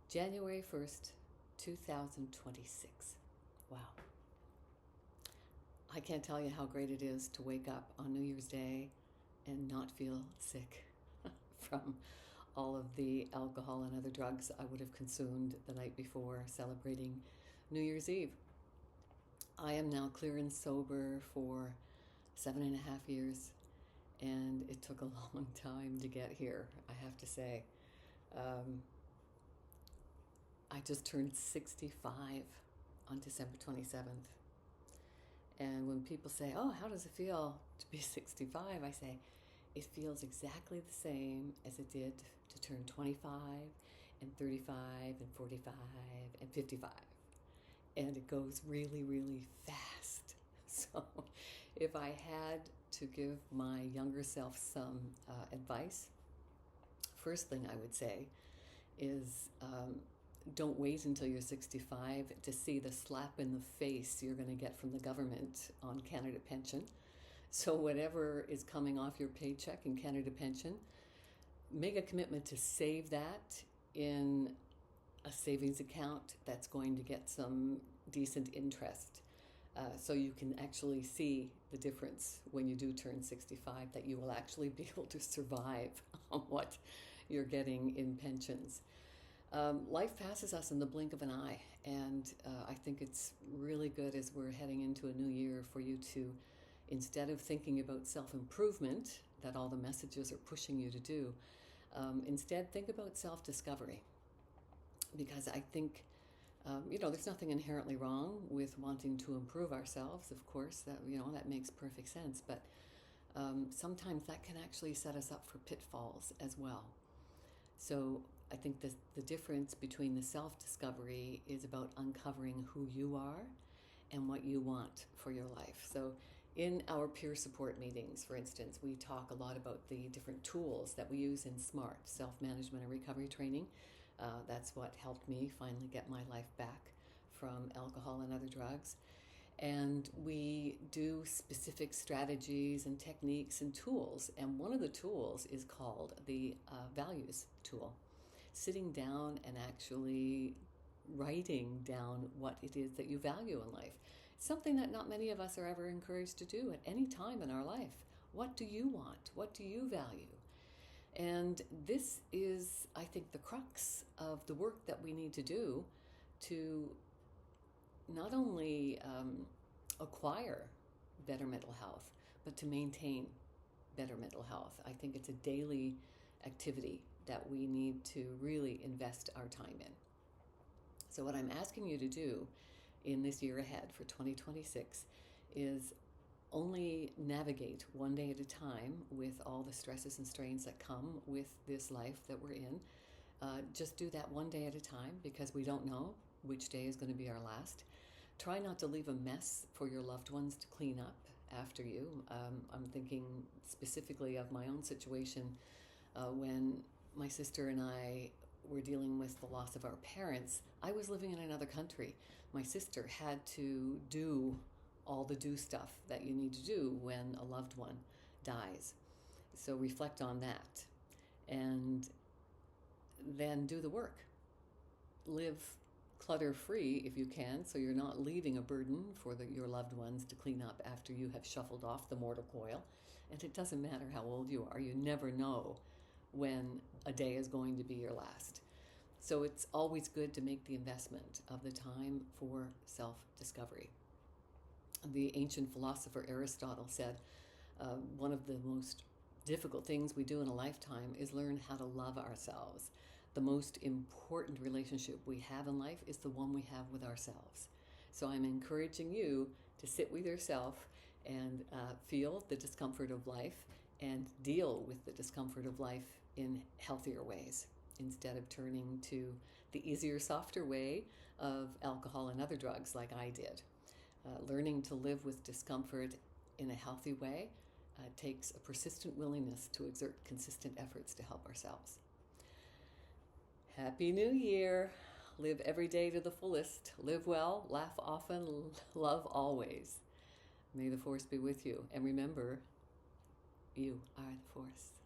January 1st, 2026. Wow. I can't tell you how great it is to wake up on New Year's Day and not feel sick from all of the alcohol and other drugs I would have consumed the night before celebrating New Year's Eve. I am now clear and sober for 7.5 years, and it took a long time to get here, I have to say. I just turned 65 on December 27th. And when people say, oh, how does it feel to be 65? I say, it feels exactly the same as it did to turn 25 and 35 and 45 and 55. And it goes really, really fast. So if I had to give my younger self some advice, first thing I would say is don't wait until you're 65 to see the slap in the face you're going to get from the government on Canada Pension. So whatever is coming off your paycheck in Canada Pension, make a commitment to save that in a savings account that's going to get some decent interest. So you can actually see the difference when you do turn 65, that you will actually be able to survive on what you're getting in pensions. Life passes us in the blink of an eye, and I think it's really good as we're heading into a new year for you to, instead of thinking about self-improvement that all the messages are pushing you to do, instead think about self-discovery. Because I think, there's nothing inherently wrong with wanting to improve ourselves, of course, that makes perfect sense, but sometimes that can actually set us up for pitfalls as well. So I think the difference between the self-discovery is about uncovering who you are and what you want for your life. So in our peer support meetings, for instance, we talk a lot about the different tools that we use in SMART, self-management and recovery training. That's what helped me finally get my life back from alcohol and other drugs. And we do specific strategies and techniques and tools. And one of the tools is called the values tool. Sitting down and actually writing down what it is that you value in life. Something that not many of us are ever encouraged to do at any time in our life. What do you want? What do you value? And this is, I think, the crux of the work that we need to do to not only acquire better mental health, but to maintain better mental health. I think it's a daily activity that we need to really invest our time in. So what I'm asking you to do in this year ahead for 2026 is only navigate one day at a time with all the stresses and strains that come with this life that we're in. Just do that one day at a time, because we don't know which day is going to be our last. Try not to leave a mess for your loved ones to clean up after you. I'm thinking specifically of my own situation when my sister and I were dealing with the loss of our parents. I was living in another country. My sister had to do all the do stuff that you need to do when a loved one dies. So reflect on that, and then do the work. Live clutter-free if you can, so you're not leaving a burden for your loved ones to clean up after you have shuffled off the mortal coil. And it doesn't matter how old you are. You never know when a day is going to be your last. So it's always good to make the investment of the time for self-discovery. The ancient philosopher Aristotle said, one of the most difficult things we do in a lifetime is learn how to love ourselves. The most important relationship we have in life is the one we have with ourselves. So I'm encouraging you to sit with yourself and feel the discomfort of life and deal with the discomfort of life in healthier ways, instead of turning to the easier, softer way of alcohol and other drugs like I did. Learning to live with discomfort in a healthy way takes a persistent willingness to exert consistent efforts to help ourselves. Happy New Year! Live every day to the fullest. Live well, laugh often, love always. May the force be with you. And remember, you are the force.